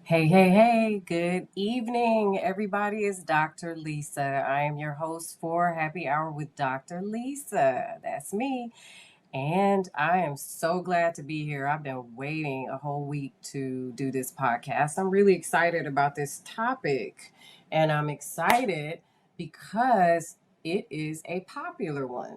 Hey, hey, hey, good evening, everybody. It's Dr. Lisa. I am your host for Happy Hour with Dr. Lisa. That's me. And I am so glad to be here. I've been waiting a whole week to do this podcast. I'm really excited about this topic. And I'm excited because it is a popular one.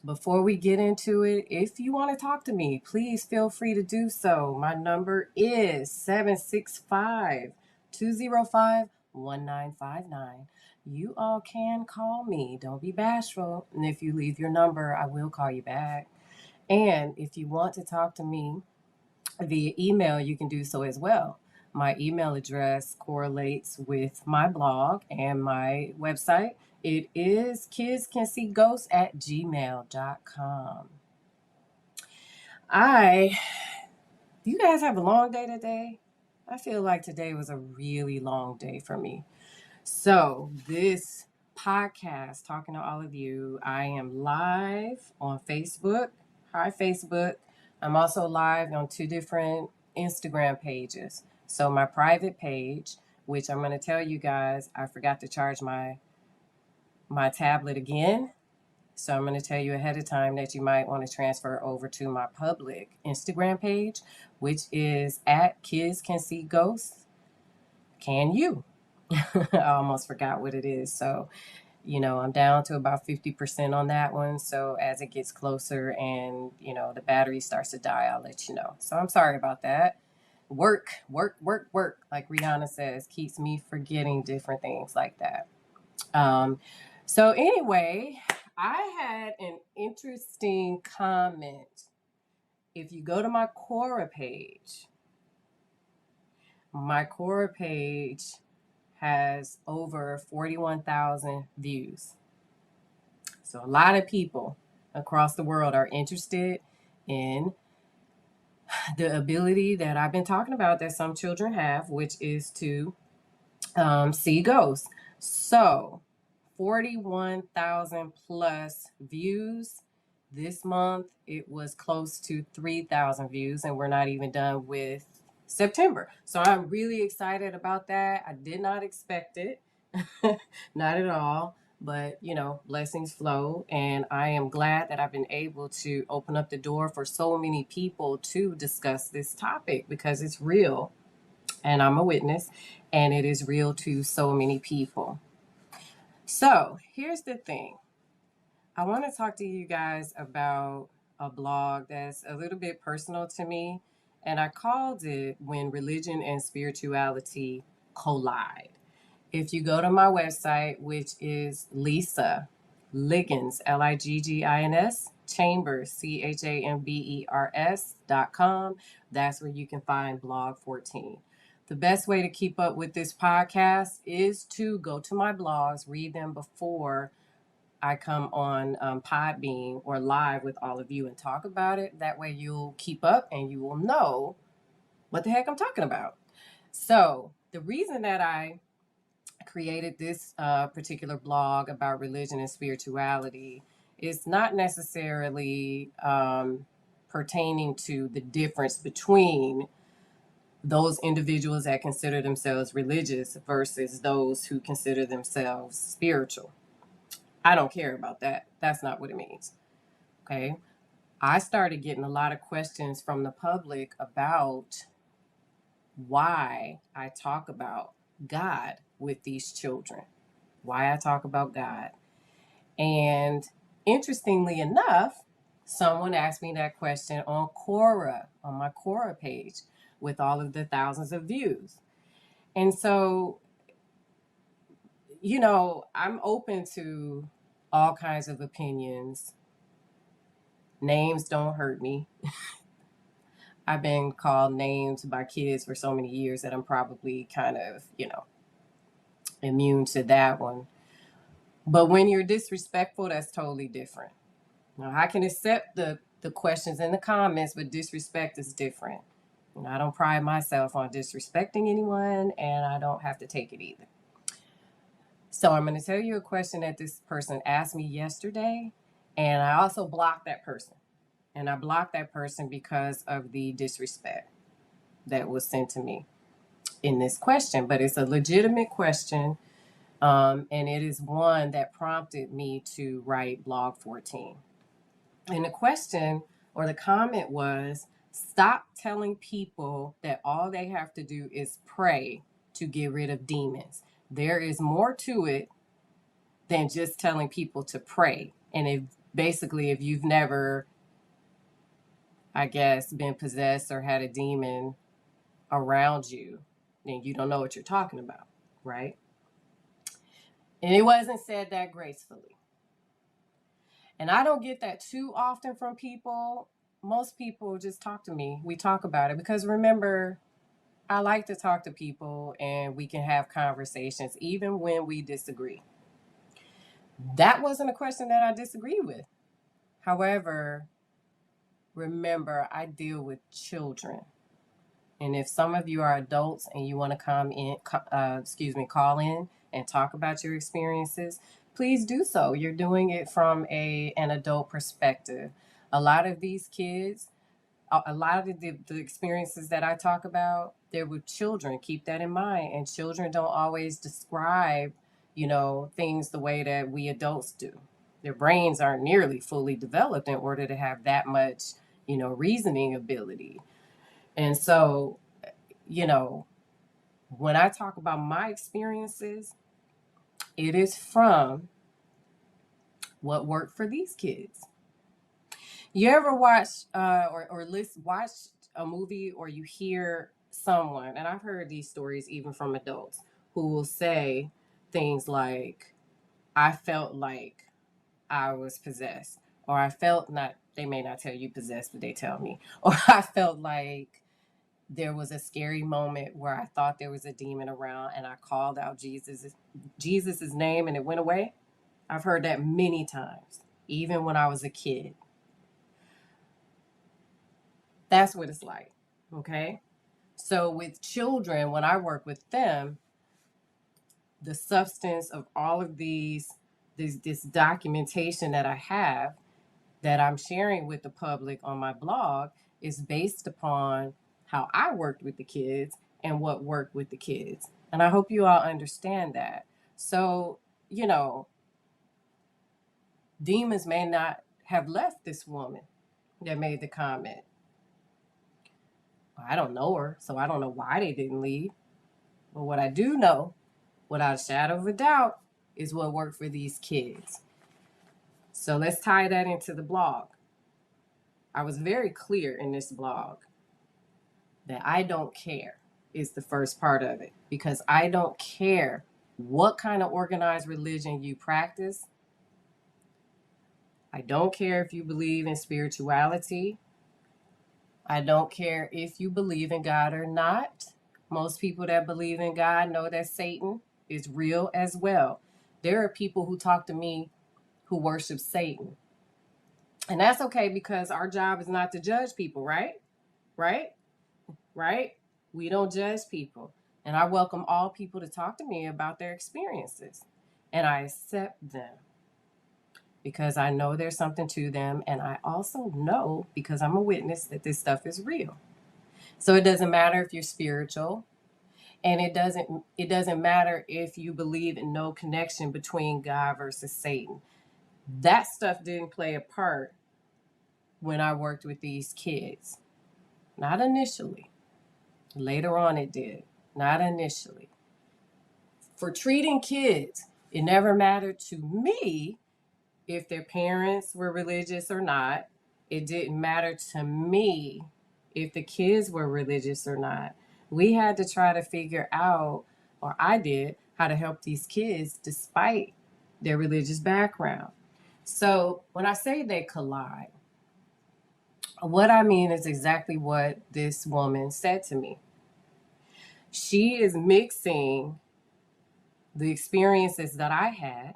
Before we get into it, if you want to talk to me, please feel free to do so. My number is 765 205 1959. You all can call me. Don't be bashful. And if you leave your number, I will call you back. And if you want to talk to me via email, you can do so as well. My email address correlates with my blog and my website. It is kidscanseeghosts at gmail.com. I, do you guys have a long day today? I feel like today was a really long day for me. So, this podcast, talking to all of you, I am live on Facebook. Hi, Facebook. I'm also live on two different Instagram pages. So, my private page, which I'm going to tell you guys, I forgot to charge my tablet again. So, I'm going to tell you ahead of time that you might want to transfer over to my public Instagram page, which is at Kids Can See Ghosts. Can you? I almost forgot what it is. So, I'm down to about 50% on that one. So as it gets closer and, the battery starts to die, I'll let you know. So I'm sorry about that. Work, work, work, work, like Rihanna says, keeps me forgetting different things like that. Um, so anyway, I had an interesting comment. If you go to my Quora page has over 41,000 views. So a lot of people across the world are interested in the ability that I've been talking about that some children have, which is to see ghosts. So 41,000 plus views. This month it was close to 3,000 views, and we're not even done with September. So I'm really excited about that. I did not expect it, not at all. But, blessings flow. And I am glad that I've been able to open up the door for so many people to discuss this topic because it's real. And I'm a witness, and it is real to so many people. So here's the thing. I want to talk to you guys about a blog that's a little bit personal to me. And I called it When Religion and Spirituality Collide. If you go to my website, which is Lisa Liggins, Liggins, Chambers, CHAMBERS.com, that's where you can find blog 14. The best way to keep up with this podcast is to go to my blogs, read them before I come on Podbean or live with all of you and talk about it. That way you'll keep up and you will know what the heck I'm talking about. So, the reason that I created this particular blog about religion and spirituality is not necessarily pertaining to the difference between those individuals that consider themselves religious versus those who consider themselves spiritual. I don't care about that. That's not what it means. Okay. I started getting a lot of questions from the public about why I talk about God with these children, why I talk about God. And interestingly enough, someone asked me that question on Quora, on my Quora page, with all of the thousands of views. And so, I'm open to all kinds of opinions. Names don't hurt me. I've been called names by kids for so many years that I'm probably kind of, immune to that one. But when you're disrespectful, that's totally different. Now, I can accept the questions in the comments, but disrespect is different. I don't pride myself on disrespecting anyone, and I don't have to take it either. So I'm going to tell you a question that this person asked me yesterday, and I also blocked that person. And I blocked that person because of the disrespect that was sent to me. in this question, but it's a legitimate question. And it is one that prompted me to write Blog 14. And the question or the comment was, stop telling people that all they have to do is pray to get rid of demons. There is more to it than just telling people to pray. And if you've never, I guess, been possessed or had a demon around you, then you don't know what you're talking about, right? And it wasn't said that gracefully. And I don't get that too often from people. Most people just talk to me. We talk about it because remember, I like to talk to people and we can have conversations even when we disagree. That wasn't a question that I disagreed with. However, remember, I deal with children. And if some of you are adults and you want to call in and talk about your experiences, please do so. You're doing it from an adult perspective. A lot of these kids, a lot of the experiences that I talk about, they're with children. Keep that in mind. And children don't always describe, things the way that we adults do. Their brains aren't nearly fully developed in order to have that much, reasoning ability. And so, you know, when I talk about my experiences, it is from what worked for these kids. You ever watch watch a movie or you hear someone, and I've heard these stories even from adults, who will say things like, I felt like I was possessed, or I felt not, they may not tell you possessed, but they tell me, or I felt like there was a scary moment where I thought there was a demon around and I called out Jesus's name and it went away. I've heard that many times, even when I was a kid. That's what it's like. Okay. So with children, when I work with them, the substance of all of this documentation that I have that I'm sharing with the public on my blog is based upon how I worked with the kids and what worked with the kids. And I hope you all understand that. So, demons may not have left this woman that made the comment. I don't know her, so I don't know why they didn't leave. But what I do know, without a shadow of a doubt, is what worked for these kids. So let's tie that into the blog. I was very clear in this blog that I don't care is the first part of it, because I don't care what kind of organized religion you practice. I don't care if you believe in spirituality. I don't care if you believe in God or not. Most people that believe in God know that Satan is real as well. There are people who talk to me who worship Satan. And that's okay, because our job is not to judge people, right? Right? Right? We don't judge people. And I welcome all people to talk to me about their experiences. And I accept them because I know there's something to them. And I also know, because I'm a witness, that this stuff is real. So it doesn't matter if you're spiritual, and it doesn't matter if you believe in no connection between God versus Satan. That stuff didn't play a part when I worked with these kids. Not initially. Later on it did. Not initially. For treating kids, it never mattered to me if their parents were religious or not. It didn't matter to me if the kids were religious or not. We had to try to figure out, or I did, how to help these kids despite their religious background. So when I say they collide, what I mean is exactly what this woman said to me. She is mixing the experiences that I had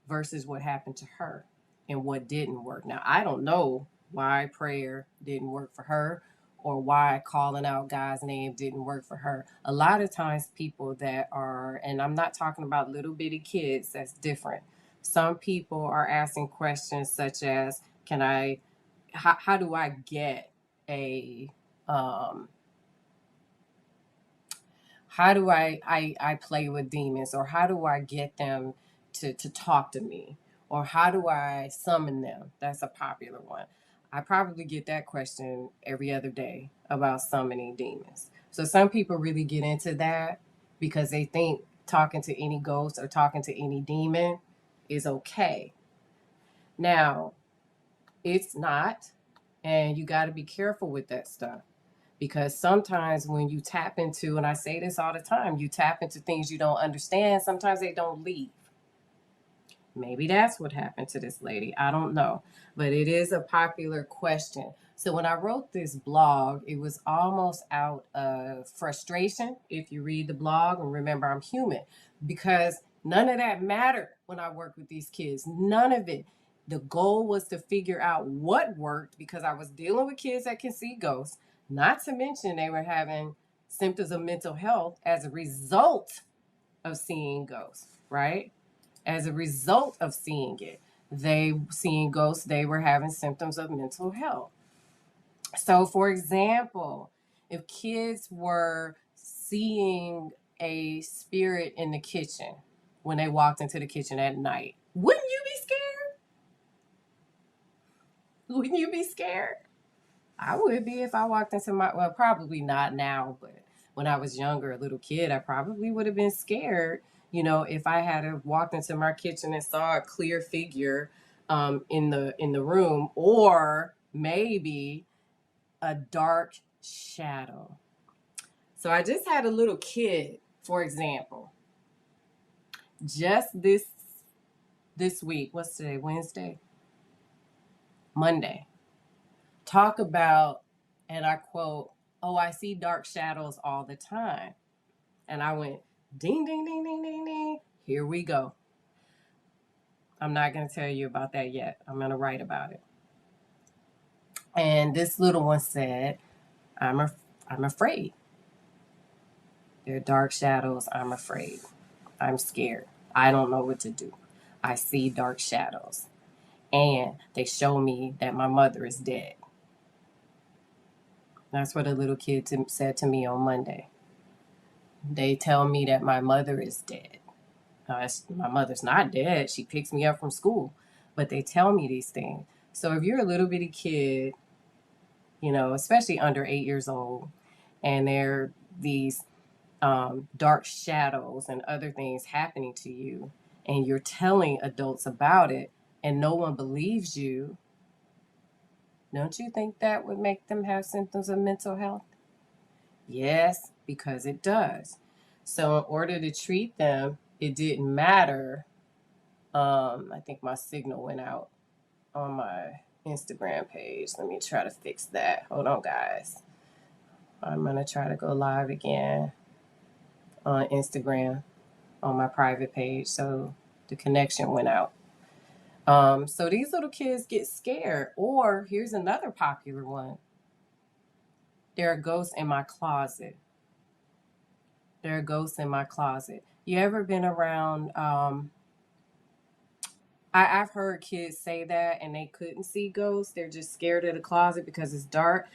versus what happened to her and what didn't work. Now, I don't know why prayer didn't work for her or why calling out God's name didn't work for her. A lot of times, people that are, and I'm not talking about little bitty kids, that's different. Some people are asking questions such as, how do I get a, How do I play with demons, or how do I get them to talk to me, or how do I summon them? That's a popular one. I probably get that question every other day about summoning demons. So some people really get into that because they think talking to any ghost or talking to any demon is okay. Now, it's not, and you got to be careful with that stuff because sometimes when you tap into, and I say this all the time, you tap into things you don't understand, sometimes they don't leave. Maybe that's what happened to this lady. I don't know. But it is a popular question. So when I wrote this blog, it was almost out of frustration. If you read the blog, and remember, I'm human, because none of that mattered when I worked with these kids. None of it. The goal was to figure out what worked because I was dealing with kids that can see ghosts, not to mention they were having symptoms of mental health as a result of seeing ghosts, right? As a result of seeing it, seeing ghosts, they were having symptoms of mental health. So for example, if kids were seeing a spirit in the kitchen when they walked into the kitchen at night, wouldn't you be scared? Wouldn't you be scared? I would be if I walked into well, probably not now, but when I was younger, a little kid, I probably would have been scared. If I had walked into my kitchen and saw a clear figure in the room, or maybe a dark shadow. So I just had a little kid, for example, just this week. What's today? Wednesday, Monday. Talk about, and I quote, "Oh, I see dark shadows all the time." And I went, ding, ding, ding, ding, ding, ding. Here we go. I'm not going to tell you about that yet. I'm going to write about it. And this little one said, I'm afraid. There are dark shadows. I'm afraid. I'm scared. I don't know what to do. I see dark shadows. And they show me that my mother is dead. That's what a little kid said to me on Monday. They tell me that my mother is dead. My mother's not dead. She picks me up from school. But they tell me these things. So if you're a little bitty kid, especially under 8 years old, and there are these dark shadows and other things happening to you, and you're telling adults about it, and no one believes you, don't you think that would make them have symptoms of mental health? Yes, because it does. So in order to treat them, it didn't matter. I think my signal went out on my Instagram page. Let me try to fix that. Hold on, guys. I'm going to try to go live again on Instagram on my private page. So the connection went out. So these little kids get scared. Or here's another popular one. There are ghosts in my closet. There are ghosts in my closet. You ever been around I've heard kids say that and they couldn't see ghosts. They're just scared of the closet because it's dark.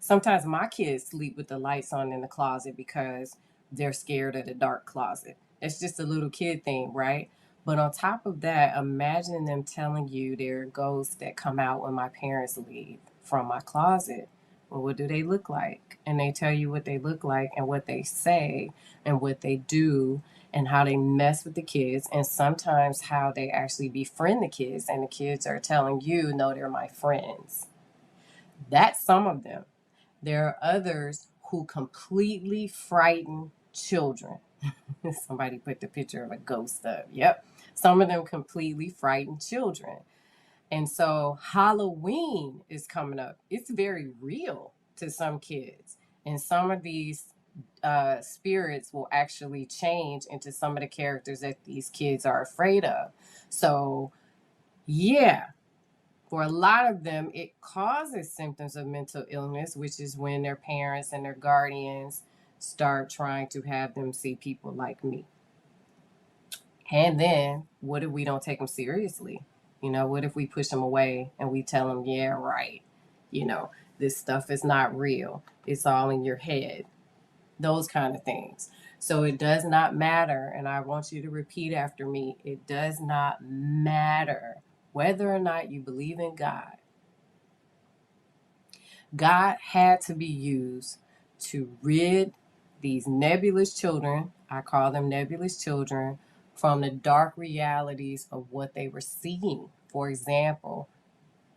Sometimes my kids sleep with the lights on in the closet because they're scared of the dark closet. It's just a little kid thing, right? But on top of that, imagine them telling you there are ghosts that come out when my parents leave from my closet. Well, what do they look like? And they tell you what they look like and what they say and what they do and how they mess with the kids, and sometimes how they actually befriend the kids, and the kids are telling you, no, they're my friends. That's some of them. There are others who completely frighten children. Somebody put the picture of a ghost up. Yep. Some of them completely frighten children. And so Halloween is coming up. It's very real to some kids. And some of these spirits will actually change into some of the characters that these kids are afraid of. So, yeah, for a lot of them, it causes symptoms of mental illness, which is when their parents and their guardians start trying to have them see people like me. And then, what if we don't take them seriously? What if we push them away and we tell them, yeah, right, this stuff is not real. It's all in your head. those kind of things. So it does not matter, and I want you to repeat after me, it does not matter whether or not you believe in God. God had to be used to rid these nebulous children, I call them nebulous children, from the dark realities of what they were seeing. For example,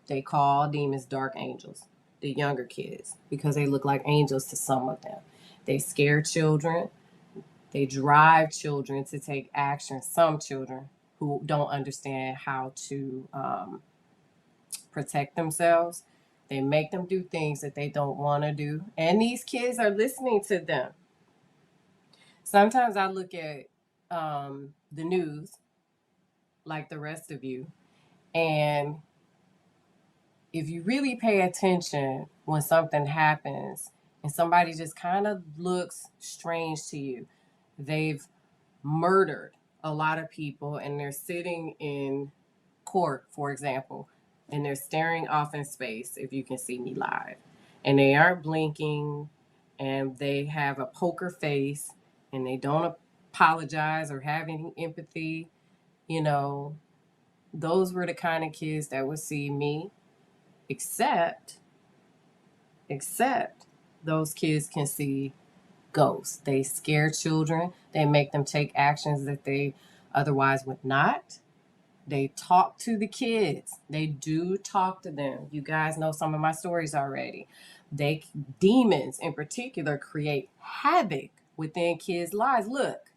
they call demons dark angels, the younger kids, because they look like angels to some of them. They scare children. They drive children to take action. Some children who don't understand how to protect themselves. They make them do things that they don't want to do. And these kids are listening to them. Sometimes I look at the news like the rest of you. And if you really pay attention when something happens and somebody just kind of looks strange to you, they've murdered a lot of people and they're sitting in court, for example, and they're staring off in space, if you can see me live, and they aren't blinking, and they have a poker face, and they don't apologize or have any empathy, you know, those were the kind of kids that would see me, except those kids can see ghosts. They scare children. They make them take actions that they otherwise would not. They talk to the kids. They do talk to them. You guys know some of my stories already. They demons in particular create havoc within kids' lives. Look,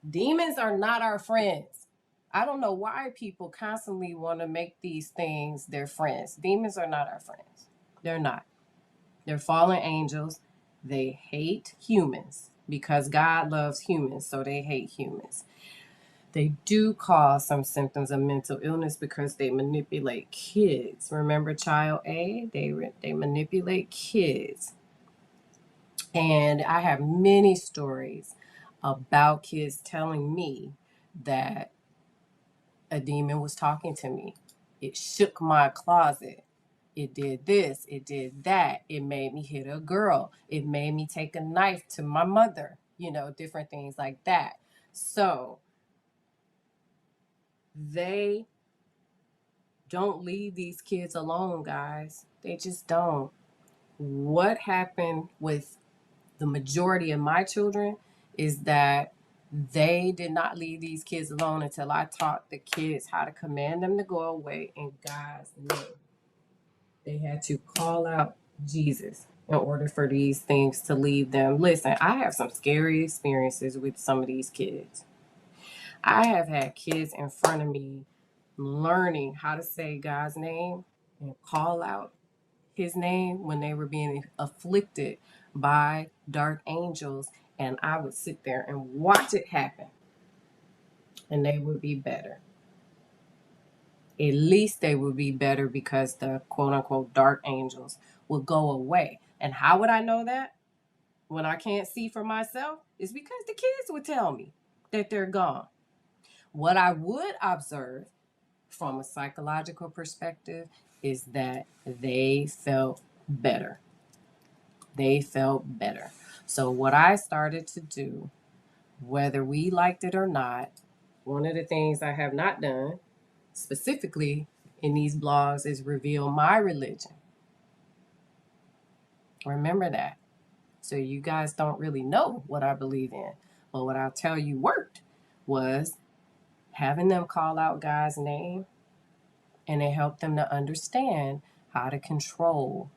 demons are not our friends. I don't know why people constantly want to make these things their friends. Demons are not our friends. They're not. They're fallen angels. They hate humans because God loves humans, so they hate humans. They do cause some symptoms of mental illness because they manipulate kids. Remember child A? They manipulate kids. And I have many stories about kids telling me that a demon was talking to me. It shook my closet. It did this, it did that. It made me hit a girl. It made me take a knife to my mother, different things like that. So they don't leave these kids alone, guys. They just don't. What happened with the majority of my children is that they did not leave these kids alone until I taught the kids how to command them to go away in God's name. They had to call out Jesus in order for these things to leave them. Listen, I have some scary experiences with some of these kids. I have had kids in front of me learning how to say God's name and call out his name when they were being afflicted by dark angels. And I would sit there and watch it happen, and they would be better. At least they would be better because the quote unquote dark angels would go away. And how would I know that when I can't see for myself? It's because the kids would tell me that they're gone. What I would observe from a psychological perspective is that they felt better. They felt better. So, what I started to do, whether we liked it or not, one of the things I have not done specifically in these blogs is reveal my religion. Remember that. So, you guys don't really know what I believe in. But what I'll tell you worked was having them call out God's name, and it helped them to understand how to control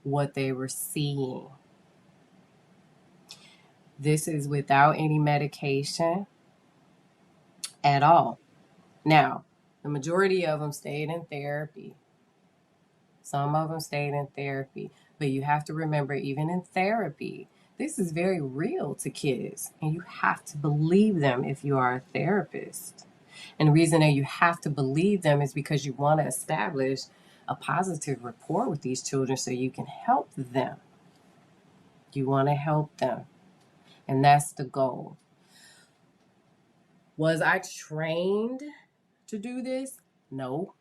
what they were seeing. This is without any medication at all. Now, the majority of them stayed in therapy. Some of them stayed in therapy. But you have to remember, even in therapy, this is very real to kids. And you have to believe them if you are a therapist. And the reason that you have to believe them is because you want to establish a positive rapport with these children so you can help them. You want to help them. And that's the goal. Was I trained to do this? No.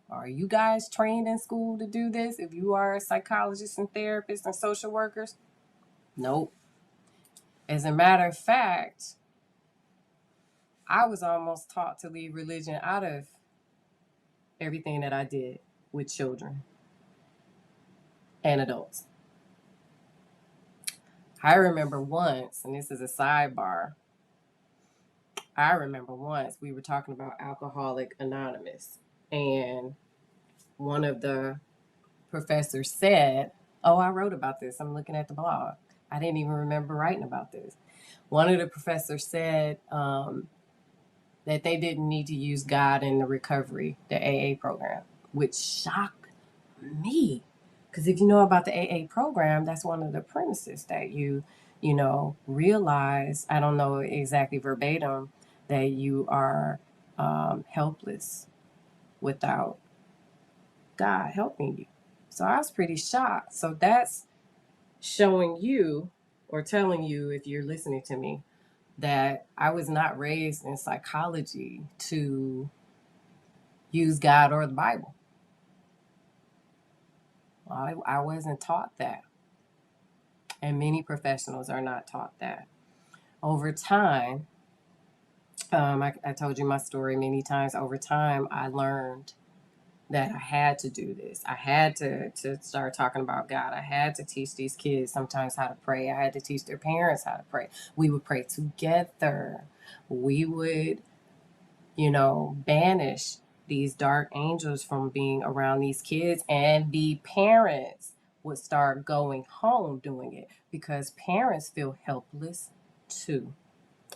Are you guys trained in school to do this? If you are a psychologist and therapist and social workers? Nope. As a matter of fact, I was almost taught to leave religion out of everything that I did with children and adults. I remember once, and this is a sidebar, I remember once we were talking about Alcoholic Anonymous, and one of the professors said, oh, I wrote about this. I'm looking at the blog. I didn't even remember writing about this. One of the professors said that they didn't need to use God in the recovery, the AA program, which shocked me. Because if you know about the AA program, that's one of the premises that realize, I don't know exactly verbatim, that you are helpless without God helping you. So I was pretty shocked. So that's showing you or telling you, if you're listening to me, that I was not raised in psychology to use God or the Bible. I wasn't taught that. And many professionals are not taught that. Over time, I told you my story many times. Over time, I learned that I had to do this. I had to start talking about God. I had to teach these kids sometimes how to pray. I had to teach their parents how to pray. We would pray together. We would, banish these dark angels from being around these kids, and the parents would start going home doing it because parents feel helpless too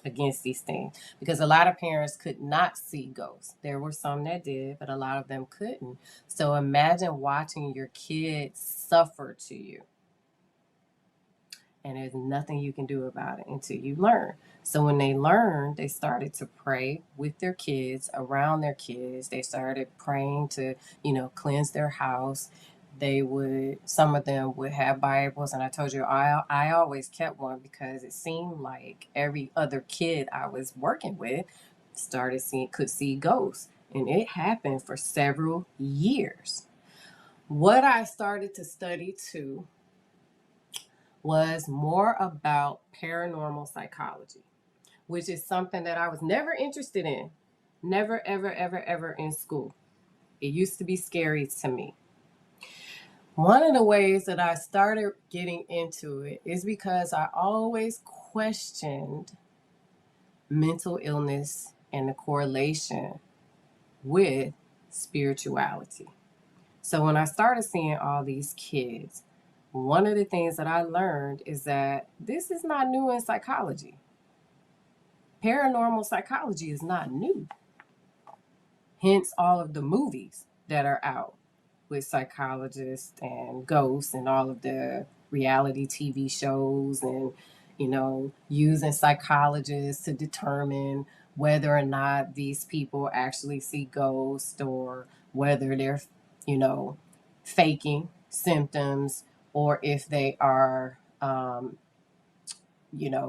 against these things, because a lot of parents could not see ghosts. There were some that did, but a lot of them couldn't. So imagine watching your kids suffer to you, and there's nothing you can do about it until you learn. So when they learned, they started to pray with their kids, around their kids. They started praying to, cleanse their house. Some of them would have Bibles. And I told you, I always kept one because it seemed like every other kid I was working with could see ghosts. And it happened for several years. What I started to study too was more about paranormal psychology, which is something that I was never interested in. Never, ever, ever, ever in school. It used to be scary to me. One of the ways that I started getting into it is because I always questioned mental illness and the correlation with spirituality. So when I started seeing all these kids, one of the things that I learned is that this is not new in psychology. Paranormal psychology is not new. Hence all of the movies that are out with psychologists and ghosts and all of the reality TV shows and, using psychologists to determine whether or not these people actually see ghosts or whether they're, faking symptoms or if they are,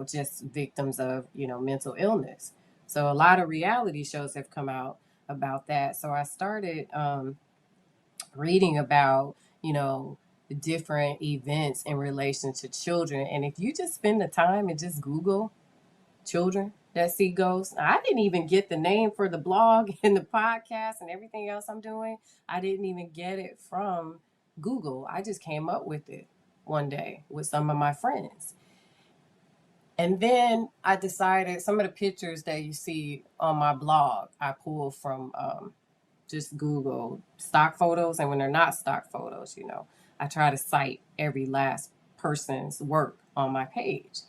just victims of, mental illness. So a lot of reality shows have come out about that. So I started reading about, different events in relation to children. And if you just spend the time and just Google children that see ghosts, I didn't even get the name for the blog and the podcast and everything else I'm doing. I didn't even get it from Google. I just came up with it one day with some of my friends. And then I decided some of the pictures that you see on my blog, I pulled from just Google stock photos. And when they're not stock photos, I try to cite every last person's work on my page.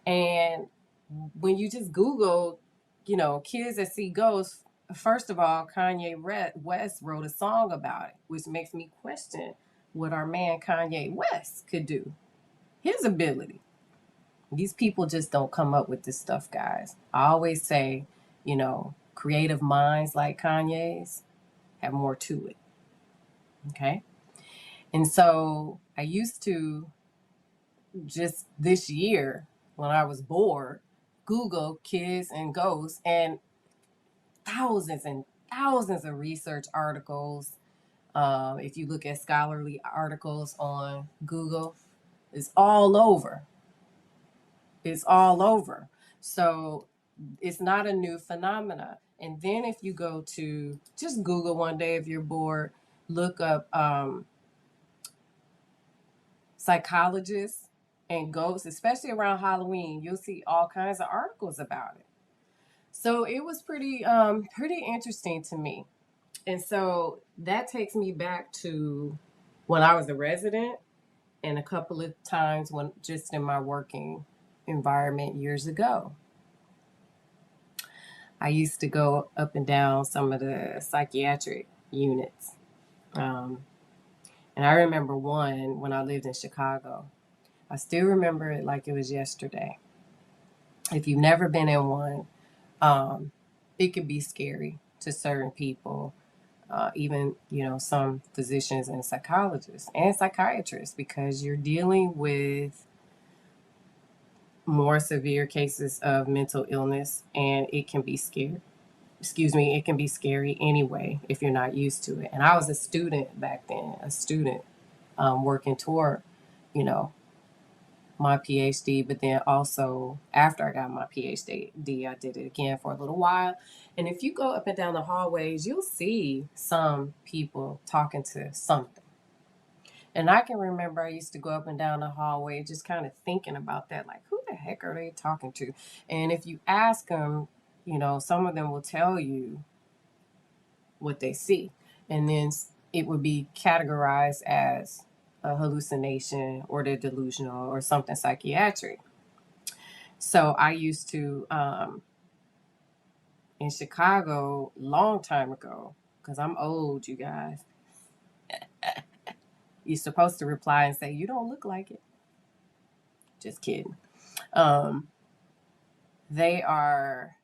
And when you just Google, kids that see ghosts, first of all, Kanye West wrote a song about it, which makes me question what our man Kanye West could do, his ability. These people just don't come up with this stuff, guys. I always say, creative minds like Kanye's have more to it. Okay. And so I used to just this year, when I was bored, Google kids and ghosts, and thousands of research articles. If you look at scholarly articles on Google, it's all over It's all over. So it's not a new phenomena. And then if you go to just Google one day if you're bored, look up psychologists and ghosts, especially around Halloween. You'll see all kinds of articles about it. So it was pretty interesting to me. And so that takes me back to when I was a resident and a couple of times when just in my working environment years ago. I used to go up and down some of the psychiatric units. Um, and I remember one when I lived in Chicago. I still remember it like it was yesterday. If you've never been in one, um, it could be scary to certain people, even some physicians and psychologists and psychiatrists, because you're dealing with more severe cases of mental illness, and it can be scary. Excuse me, it can be scary anyway if you're not used to it. And I was a student back then, a student working toward, you know, my PhD, but then also after I got my PhD, I did it again for a little while. And if you go up and down the hallways, you'll see some people talking to something. And I can remember I used to go up and down the hallway just kind of thinking about that, like, who the heck are they talking to? And if you ask them, some of them will tell you what they see. And then it would be categorized as a hallucination or they're delusional or something psychiatric. So I used to, in Chicago, long time ago, because I'm old, you guys, you're supposed to reply and say, you don't look like it. Just kidding. Um, they are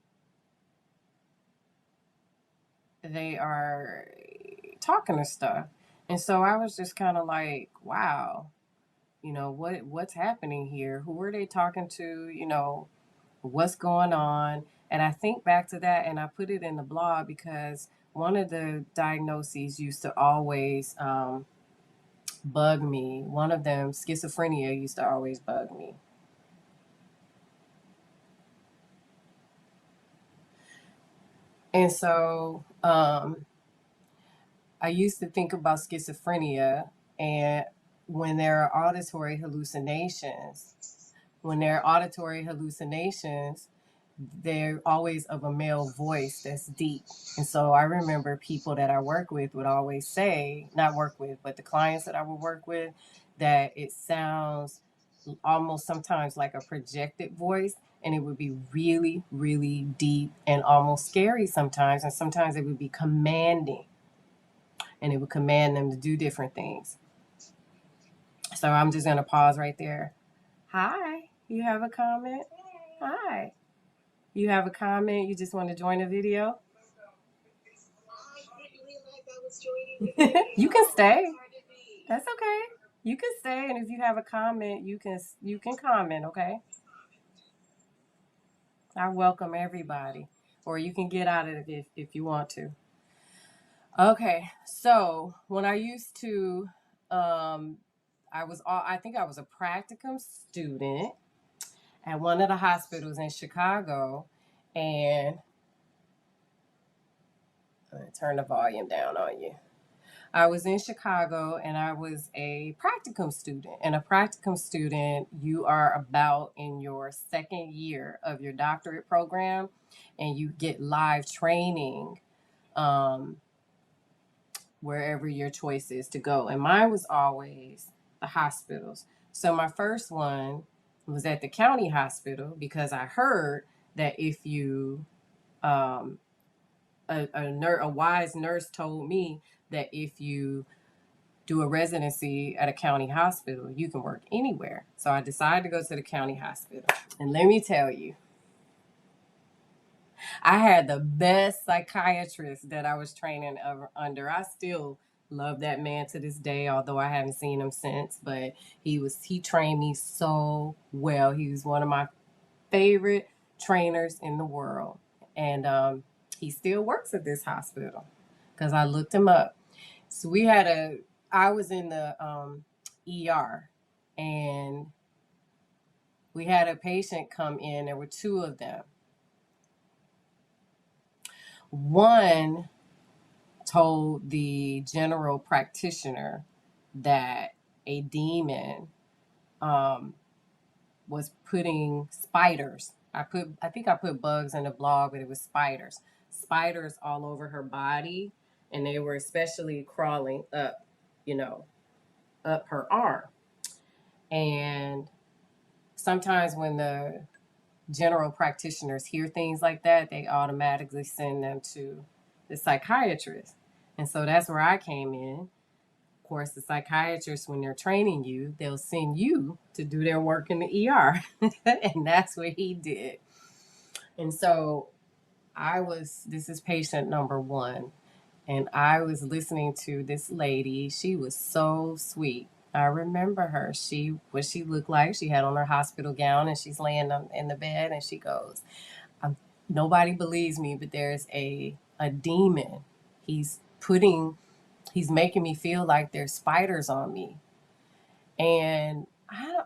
they are talking and stuff. And so I was just kind of like, wow, what's happening here? Who are they talking to? What's going on? And I think back to that and I put it in the blog because one of the diagnoses used to always bug me. One of them, schizophrenia, used to always bug me. And so I used to think about schizophrenia and when there are auditory hallucinations, they're always of a male voice that's deep. And so I remember people that I work with would always say, not work with, but the clients that I would work with, that it sounds almost sometimes like a projected voice. And it would be really, really deep and almost scary sometimes. And sometimes it would be commanding and it would command them to do different things. So I'm just going to pause right there. Hi, you have a comment? Hi. You have a comment? You just want to join a video? You can stay. That's okay. You can stay, and if you have a comment, you can comment. Okay. I welcome everybody, or you can get out of it if you want to. Okay. So when I used to, I think I was a practicum student at one of the hospitals in Chicago, and I'm gonna turn the volume down on you. I was in Chicago and I was a practicum student. And a practicum student, you are about in your second year of your doctorate program and you get live training um, wherever your choice is to go. And mine was always the hospitals. So my first one was at the county hospital because I heard that if you um, a wise nurse told me that if you do a residency at a county hospital, you can work anywhere. So I decided to go to the county hospital. And let me tell you, I had the best psychiatrist that I was training under. I still love that man to this day, although I haven't seen him since. But he trained me so well. He was one of my favorite trainers in the world. And he still works at this hospital because I looked him up. So I was in the ER and We had a patient come in. There were two of them. One told the general practitioner that a demon was putting spiders. I think I put bugs in the blog, but it was spiders. Spiders all over her body, and they were especially crawling up, you know, up her arm. And sometimes when the general practitioners hear things like that, they automatically send them to the psychiatrist. And so that's where I came in. Of course, the psychiatrists, when they're training you, they'll send you to do their work in the ER. And that's what he did. And so this is patient number one. And I was listening to this lady. She was so sweet. I remember her. What she looked like. She had on her hospital gown, and she's laying in the bed, and she goes, "Nobody believes me, but there's a demon. He's he's making me feel like there's spiders on me." And I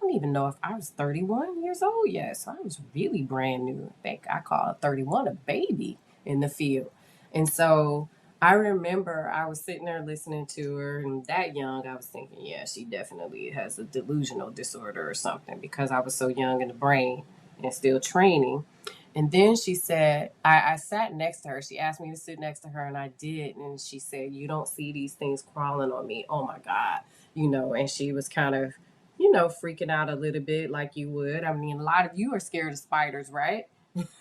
don't even know if I was 31 years old yet. So I was really brand new. I think I call 31 a baby in the field. And so I remember I was sitting there listening to her, and that young, I was thinking, yeah, she definitely has a delusional disorder or something, because I was so young in the brain and still training. And then she said, I sat next to her. She asked me to sit next to her, and I did. And she said, "You don't see these things crawling on me. Oh my God." And she was kind of, freaking out a little bit, like you would. I mean, a lot of you are scared of spiders, right?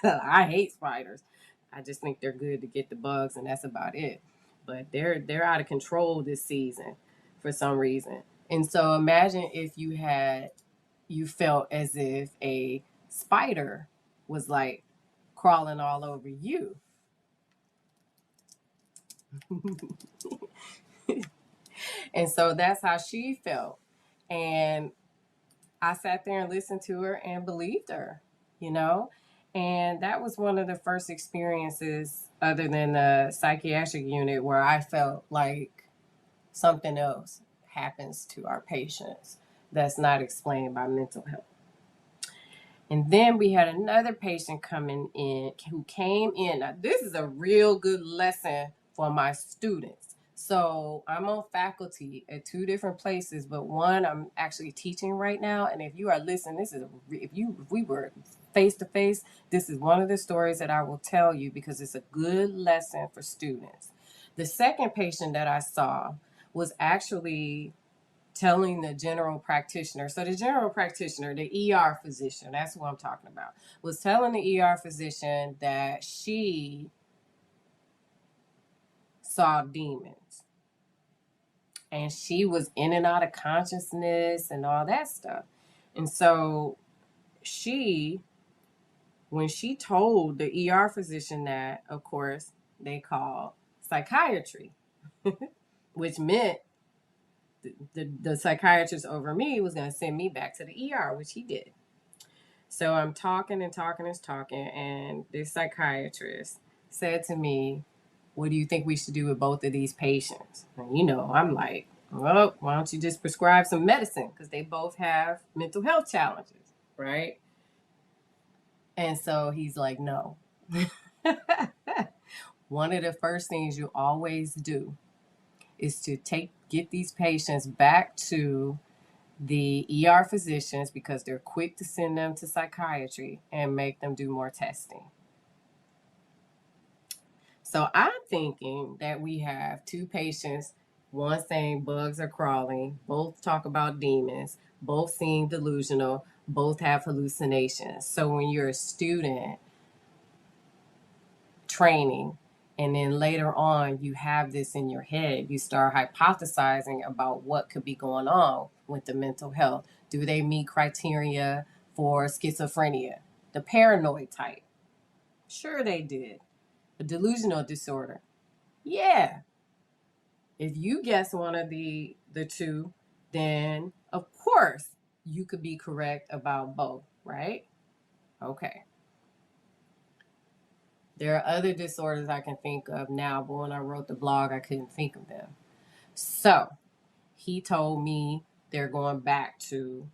I hate spiders. I just think they're good to get the bugs, and that's about it. But they're out of control this season for some reason. And so imagine if you felt as if a spider was like crawling all over you. And so that's how she felt. And I sat there and listened to her and believed her, you know? And that was one of the first experiences, other than the psychiatric unit, where I felt like something else happens to our patients that's not explained by mental health. And then we had another patient coming in who came in. Now, this is a real good lesson for my students. So I'm on faculty at two different places, but one I'm actually teaching right now. And if you are listening, if we were face to face, this is one of the stories that I will tell you, because it's a good lesson for students. The second patient that I saw was actually telling the general practitioner. So the general practitioner, the ER physician, that's what I'm talking about, was telling the ER physician that she saw demons. And she was in and out of consciousness and all that stuff. And so when she told the ER physician that, of course, they called psychiatry, which meant the psychiatrist over me was going to send me back to the ER, which he did. So I'm talking and talking and talking, and this psychiatrist said to me, "What do you think we should do with both of these patients?" And I'm like, "Well, why don't you just prescribe some medicine? Because they both have mental health challenges, right?" And so he's like, "No." One of the first things you always do is to get these patients back to the ER physicians, because they're quick to send them to psychiatry, and make them do more testing. So I'm thinking that we have two patients, one saying bugs are crawling, both talk about demons, both seem delusional, both have hallucinations. So when you're a student training, and then later on you have this in your head, you start hypothesizing about what could be going on with the mental health. Do they meet criteria for schizophrenia, the paranoid type? Sure they did. A delusional disorder? Yeah. If you guess one of the two, then of course you could be correct about both, right? Okay. There are other disorders I can think of now, but when I wrote the blog, I couldn't think of them. So he told me they're going back to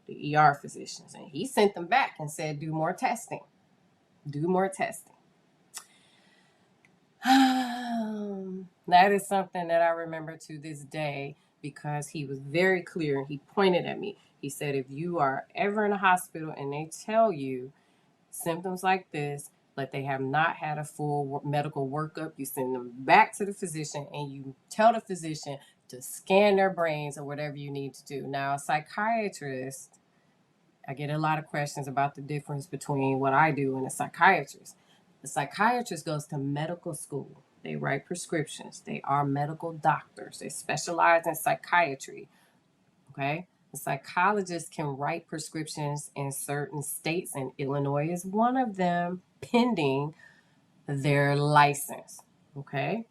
the the ER physicians. And he sent them back and said, do more testing. Do more testing. That is something that I remember to this day because he was very clear and he pointed at me. He said, if you are ever in a hospital and they tell you symptoms like this, but they have not had a full medical workup, you send them back to the physician and you tell the physician to scan their brains or whatever you need to do. Now, a psychiatrist, I get a lot of questions about the difference between what I do and a psychiatrist. The psychiatrist goes to medical school. They write prescriptions. They are medical doctors. They specialize in psychiatry. Okay? The psychologist can write prescriptions in certain states, and Illinois is one of them, pending their license. Okay?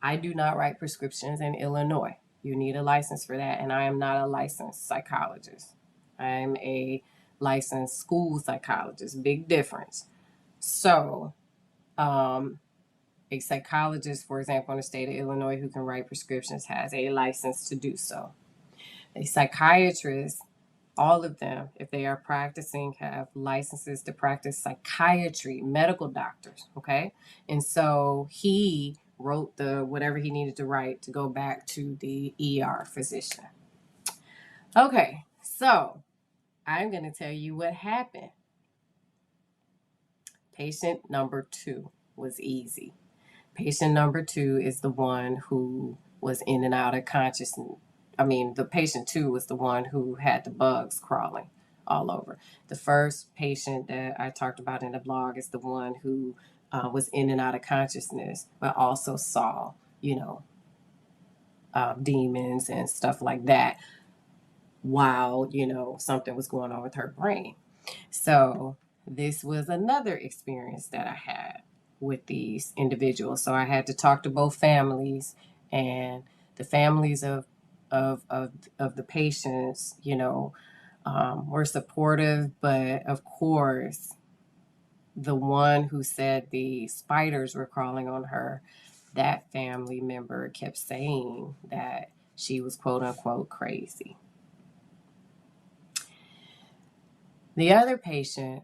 I do not write prescriptions in Illinois. You need a license for that, and I am not a licensed psychologist. I'm a licensed school psychologist. Big difference. So, a psychologist, for example, in the state of Illinois who can write prescriptions has a license to do so. A psychiatrist, all of them, if they are practicing, have licenses to practice psychiatry, medical doctors, okay? And so he wrote the whatever he needed to write to go back to the ER physician. Okay, so I'm going to tell you what happened. Patient number 2 was easy. Patient number 2 is the one who was in and out of consciousness. The patient 2 was the one who had the bugs crawling all over. The first patient that I talked about in the blog is the one who was in and out of consciousness, but also saw, demons and stuff like that while, something was going on with her brain. So this was another experience that I had with these individuals. So I had to talk to both families, and the families of the patients, were supportive, but of course, the one who said the spiders were crawling on her, that family member kept saying that she was quote unquote crazy. The other patient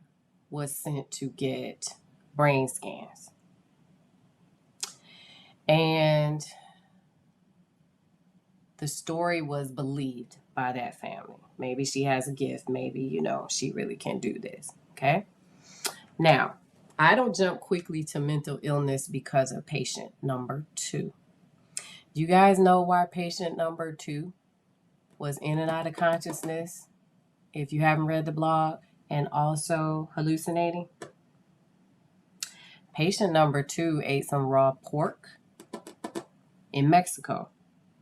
was sent to get brain scans. And the story was believed by that family. Maybe she has a gift. Maybe, she really can do this. Okay? Now, I don't jump quickly to mental illness because of patient number 2. Do you guys know why patient number 2 was in and out of consciousness? If you haven't read the blog, and also hallucinating. Patient number 2 ate some raw pork in Mexico,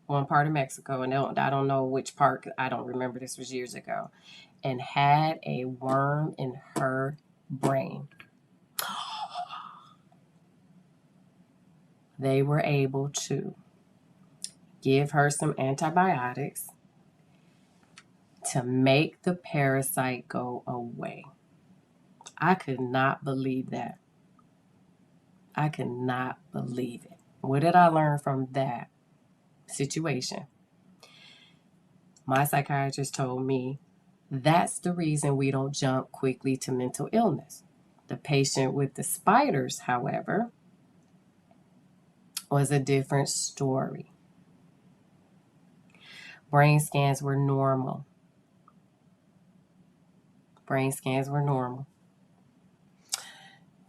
one part of Mexico, and I don't know which part, I don't remember, this was years ago, and had a worm in her brain. They were able to give her some antibiotics to make the parasite go away. I could not believe that. I could not believe it. What did I learn from that situation? My psychiatrist told me that's the reason we don't jump quickly to mental illness. The patient with the spiders, however, was a different story. Brain scans were normal. Brain scans were normal.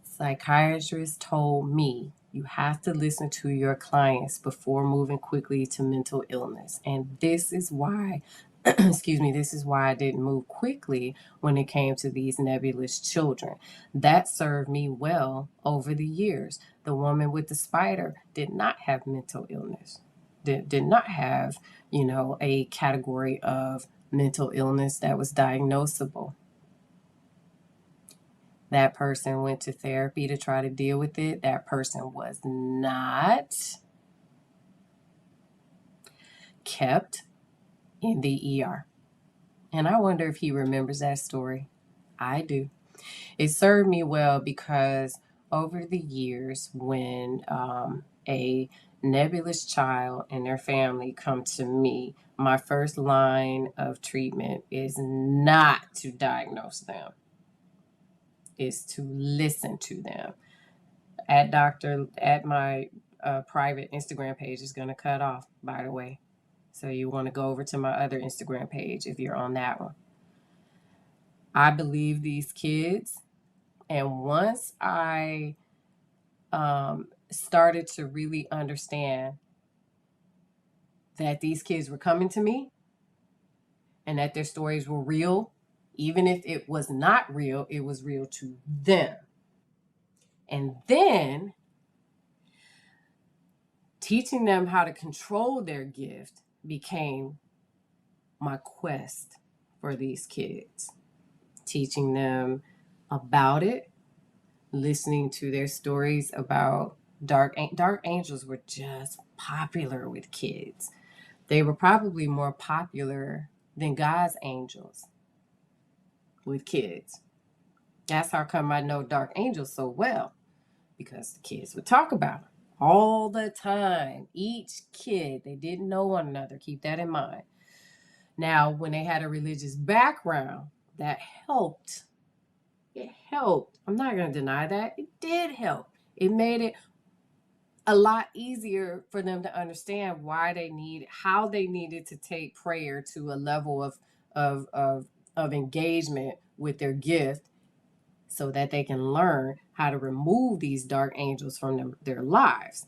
Psychiatrist told me you have to listen to your clients before moving quickly to mental illness. And this is why, this is why I didn't move quickly when it came to these nebulous children. That served me well over the years. The woman with the spider did not have mental illness, did not have, a category of mental illness that was diagnosable. That person went to therapy to try to deal with it. That person was not kept in the ER. And I wonder if he remembers that story. I do. It served me well because over the years when a nebulous child and their family come to me, my first line of treatment is not to diagnose them, is to listen to them. At my private Instagram page is going to cut off, by the way. So you want to go over to my other Instagram page if you're on that one. I believe these kids. And once I started to really understand that these kids were coming to me and that their stories were real, even if it was not real, it was real to them. And then teaching them how to control their gift became my quest for these kids. Teaching them about it, listening to their stories about dark angels were just popular with kids. They were probably more popular than God's angels with kids. That's how come I know dark angels so well, because the kids would talk about them all the time. Each kid, they didn't know one another. Keep that in mind. Now, when they had a religious background, that helped. It helped. I'm not going to deny that. It did help. It made it a lot easier for them to understand how they needed to take prayer to a level of engagement with their gift, so that they can learn how to remove these dark angels from their lives.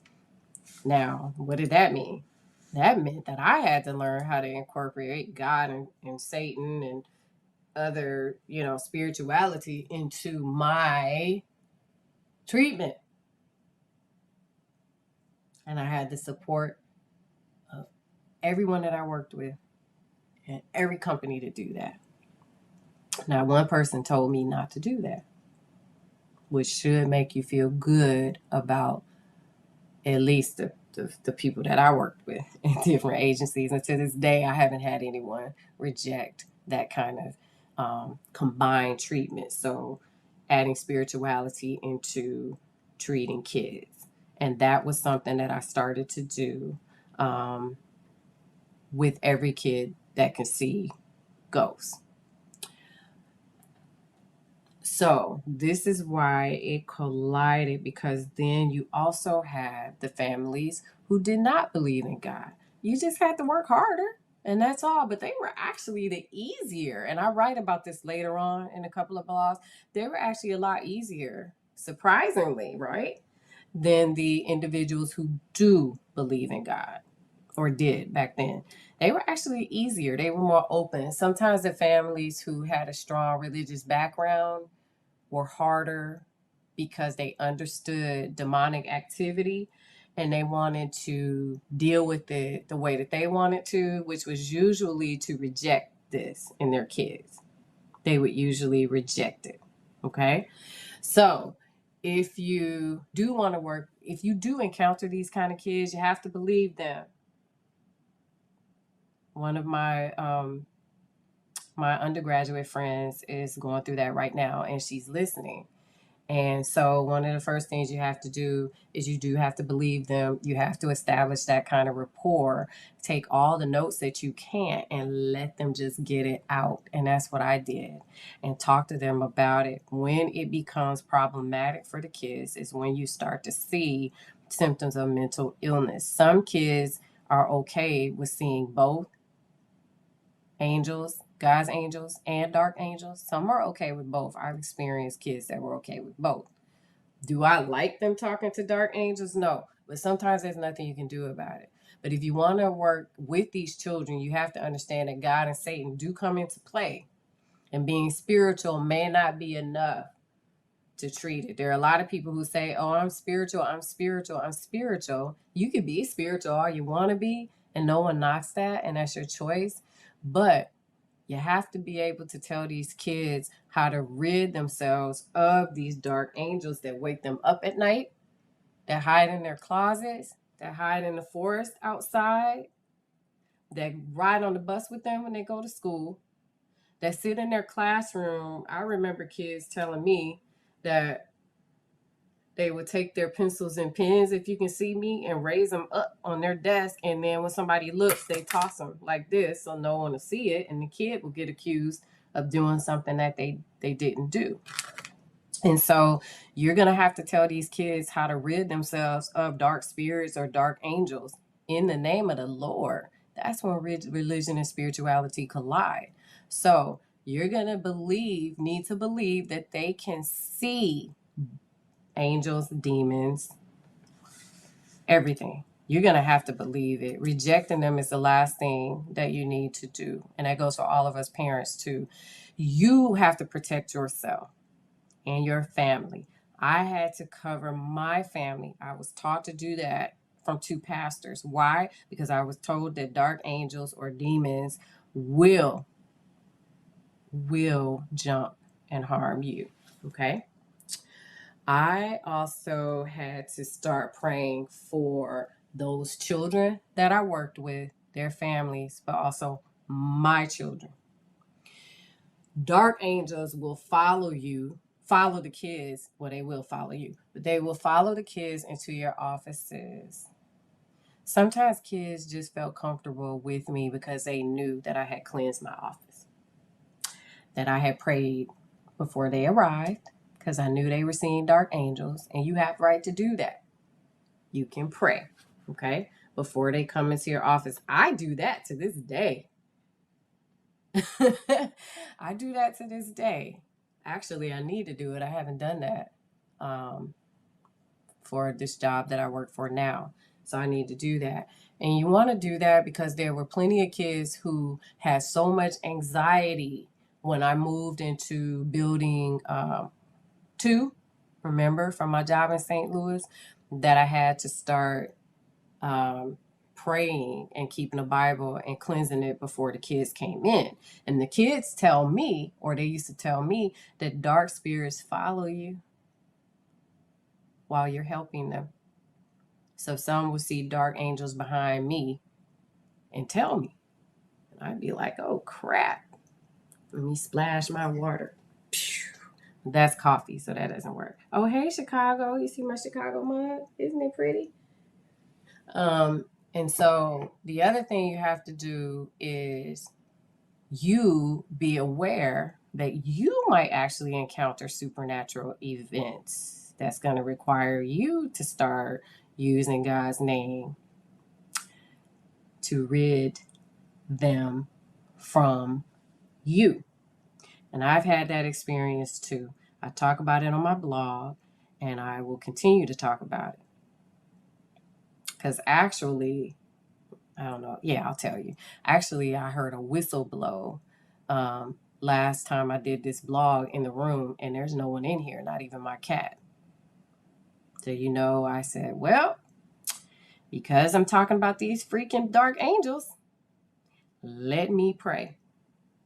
Now, what did that mean? That meant that I had to learn how to incorporate God and Satan and other, spirituality into my treatment. And I had the support of everyone that I worked with and every company to do that. Now, one person told me not to do that, which should make you feel good about at least the people that I worked with in different agencies. And to this day, I haven't had anyone reject that kind of combined treatment. So adding spirituality into treating kids. And that was something that I started to do with every kid that can see ghosts. So this is why it collided, because then you also had the families who did not believe in God. You just had to work harder, and that's all. But they were actually the easier. And I write about this later on in a couple of blogs. They were actually a lot easier, surprisingly, right, than the individuals who do believe in God, or did back then. They were actually easier. They were more open. Sometimes the families who had a strong religious background were harder because they understood demonic activity and they wanted to deal with it the way that they wanted to, which was usually to reject this in their kids. They would usually reject it. Okay. So if you do want to work, if you do encounter these kind of kids, you have to believe them. One of my undergraduate friends is going through that right now, and she's listening. And so one of the first things you have to do is you do have to believe them. You have to establish that kind of rapport. Take all the notes that you can and let them just get it out. And that's what I did. And talk to them about it. When it becomes problematic for the kids is when you start to see symptoms of mental illness. Some kids are okay with seeing both angels, God's angels, and dark angels. Some are okay with both. I've experienced kids that were okay with both. Do I like them talking to dark angels? No. But sometimes there's nothing you can do about it. But if you want to work with these children, you have to understand that God and Satan do come into play. And being spiritual may not be enough to treat it. There are a lot of people who say, oh, I'm spiritual, I'm spiritual, I'm spiritual. You can be spiritual all you want to be, and no one knocks that, and that's your choice. But you have to be able to tell these kids how to rid themselves of these dark angels that wake them up at night, that hide in their closets, that hide in the forest outside, that ride on the bus with them when they go to school, that sit in their classroom. I remember kids telling me that They would take their pencils and pens, if you can see me, and raise them up on their desk. And then when somebody looks, they toss them like this so no one will see it. And the kid will get accused of doing something that they didn't do. And so you're going to have to tell these kids how to rid themselves of dark spirits or dark angels in the name of the Lord. That's when religion and spirituality collide. So you're going to need to believe that they can see angels, demons, everything. You're going to have to believe it. Rejecting them is the last thing that you need to do. And that goes for all of us parents too. You have to protect yourself and your family. I had to cover my family. I was taught to do that from 2 pastors. Why? Because I was told that dark angels or demons will jump and harm you. Okay? I also had to start praying for those children that I worked with, their families, but also my children. Dark angels will follow the kids. Well, they will follow you, but they will follow the kids into your offices. Sometimes kids just felt comfortable with me because they knew that I had cleansed my office, that I had prayed before they arrived, because I knew they were seeing dark angels, and you have the right to do that. You can pray, okay, before they come into your office. I do that to this day. I do that to this day. Actually, I need to do it. I haven't done that for this job that I work for now. So I need to do that. And you want to do that because there were plenty of kids who had so much anxiety when I moved into building 2, remember, from my job in St. Louis, that I had to start praying and keeping the Bible and cleansing it before the kids came in. And the kids tell me, or they used to tell me, that dark spirits follow you while you're helping them. So some would see dark angels behind me and tell me. And I'd be like, oh crap. Let me splash my water. That's coffee, so that doesn't work. Oh, hey, Chicago. You see my Chicago mug? Isn't it pretty? And so the other thing you have to do is you be aware that you might actually encounter supernatural events that's going to require you to start using God's name to rid them from you. And I've had that experience too. I talk about it on my blog, and I will continue to talk about it. Because actually, I don't know. Yeah, I'll tell you. Actually, I heard a whistle blow last time I did this blog in the room, and there's no one in here, not even my cat. So, I said, well, because I'm talking about these freaking dark angels, let me pray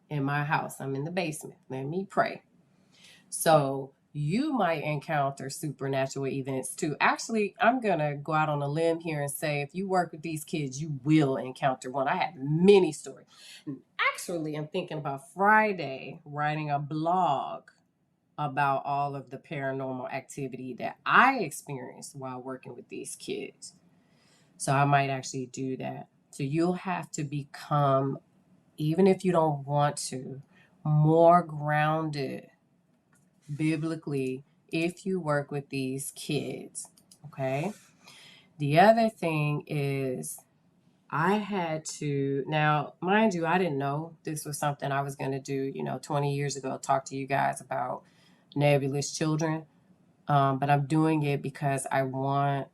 in my house. I'm in the basement. Let me pray. So you might encounter supernatural events too. Actually, I'm going to go out on a limb here and say, if you work with these kids, you will encounter one. I have many stories. And actually, I'm thinking about Friday writing a blog about all of the paranormal activity that I experienced while working with these kids. So I might actually do that. So you'll have to become, even if you don't want to, more grounded biblically if you work with these kids. Okay. The other thing is, I had to, now, mind you, I didn't know this was something I was going to do, 20 years ago, talk to you guys about nebulous children. But I'm doing it because I want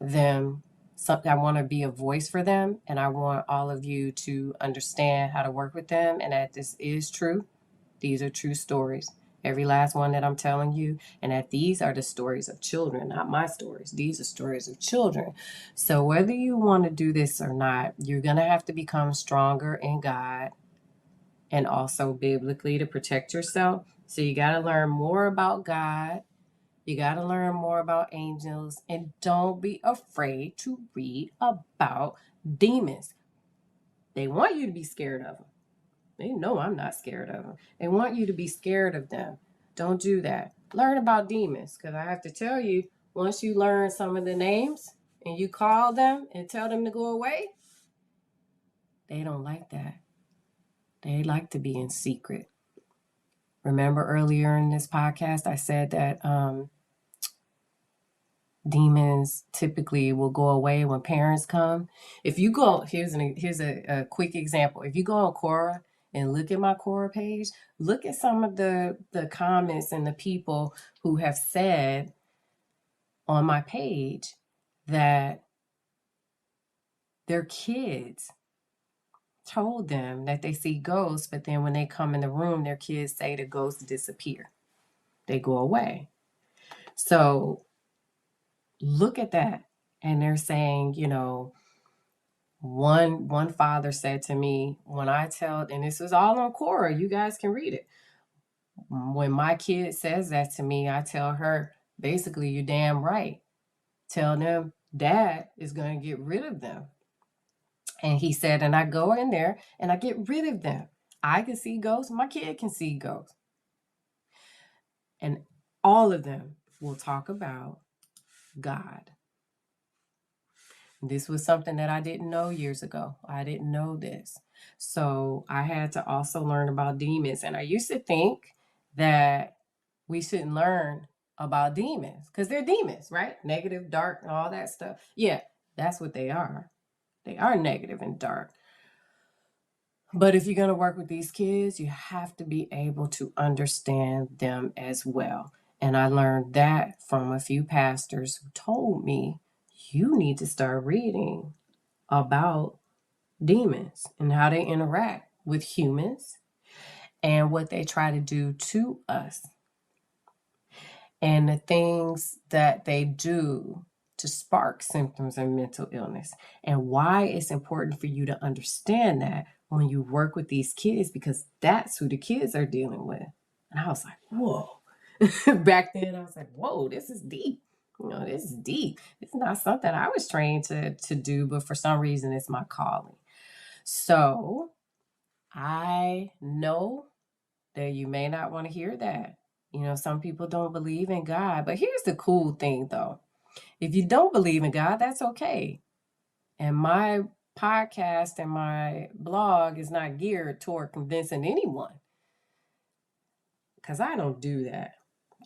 I want to be a voice for them, and I want all of you to understand how to work with them, and that this is true. These are true stories. Every last one that I'm telling you, and that these are the stories of children, not my stories. These are stories of children. So whether you want to do this or not, you're going to have to become stronger in God and also biblically to protect yourself. So you got to learn more about God. You got to learn more about angels, and don't be afraid to read about demons. They want you to be scared of them. They know I'm not scared of them. They want you to be scared of them. Don't do that. Learn about demons, because I have to tell you, once you learn some of the names and you call them and tell them to go away, they don't like that. They like to be in secret. Remember earlier in this podcast, I said that demons typically will go away when parents come. If you go, here's a quick example. If you go on Quora and look at my Quora page, look at some of the comments and the people who have said on my page that their kids told them that they see ghosts, but then when they come in the room, their kids say the ghosts disappear. They go away. So look at that. And they're saying, you know, one father said to me, when I tell, and this was all on Quora, you guys can read it. When my kid says that to me, I tell her, basically, you're damn right. Tell them dad is going to get rid of them. And he said, and I go in there and I get rid of them. I can see ghosts. My kid can see ghosts. And all of them will talk about God. This was something that I didn't know years ago. I didn't know this. So I had to also learn about demons. And I used to think that we shouldn't learn about demons because they're demons, right? Negative, dark, and all that stuff. Yeah, that's what they are. They are negative and dark. But if you're going to work with these kids, you have to be able to understand them as well. And I learned that from a few pastors who told me, you need to start reading about demons and how they interact with humans and what they try to do to us and the things that they do to spark symptoms of mental illness, and why it's important for you to understand that when you work with these kids, because that's who the kids are dealing with. And I was like, whoa. Back then I was like, whoa, this is deep. You know, this is deep. It's not something I was trained to do, but for some reason it's my calling. So I know that you may not want to hear that. You know, some people don't believe in God. But here's the cool thing, though. If you don't believe in God, that's okay. And my podcast and my blog is not geared toward convincing anyone, because I don't do that.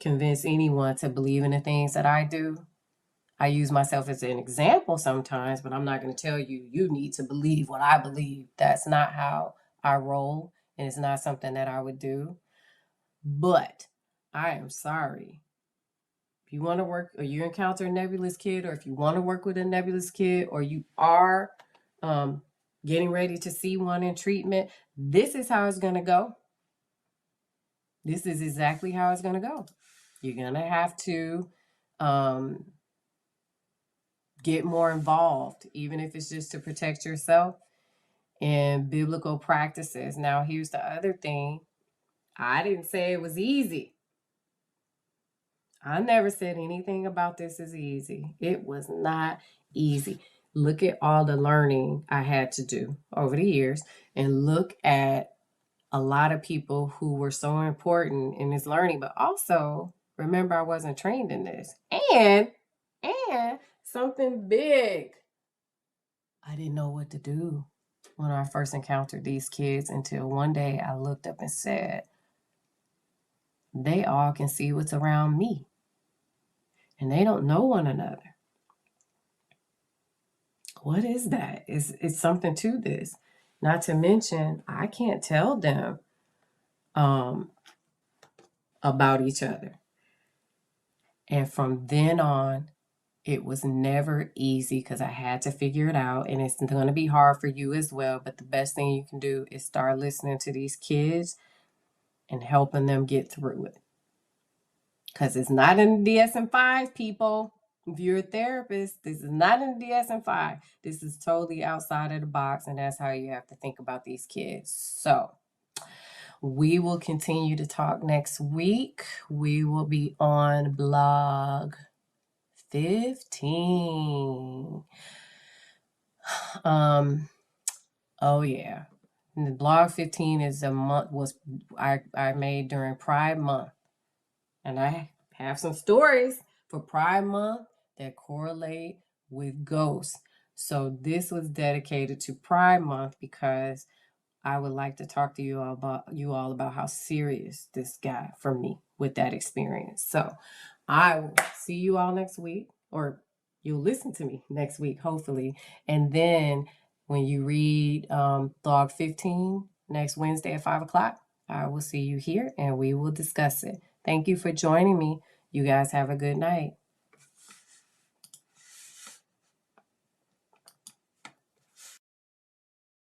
Convince anyone to believe in the things that I do. I use myself as an example sometimes, but I'm not going to tell you, you need to believe what I believe. That's not how I roll, and it's not something that I would do. But I am sorry. If you want to work, or you encounter a nebulous kid, or if you want to work with a nebulous kid, or you are getting ready to see one in treatment, this is how it's going to go. This is exactly how it's going to go. You're going to have to get more involved, even if it's just to protect yourself, in biblical practices. Now, here's the other thing. I didn't say it was easy. I never said anything about this is easy. It was not easy. Look at all the learning I had to do over the years, and look at a lot of people who were so important in this learning, but also remember I wasn't trained in this. And something big. I didn't know what to do when I first encountered these kids until one day I looked up and said, they all can see what's around me. And they don't know one another. What is that? It's something to this. Not to mention, I can't tell them about each other. And from then on, it was never easy because I had to figure it out. And it's going to be hard for you as well. But the best thing you can do is start listening to these kids and helping them get through it. Because it's not in the DSM-5, people. If you're a therapist, this is not in the DSM-5. This is totally outside of the box, and that's how you have to think about these kids. So we will continue to talk next week. We will be on blog 15. Oh yeah. And the blog 15 is a month I made during Pride Month. And I have some stories for Pride Month that correlate with ghosts. So this was dedicated to Pride Month because I would like to talk to you all about how serious this got for me with that experience. So I will see you all next week, or you'll listen to me next week, hopefully. And then when you read Log 15 next Wednesday at 5 o'clock, I will see you here and we will discuss it. Thank you for joining me. You guys have a good night.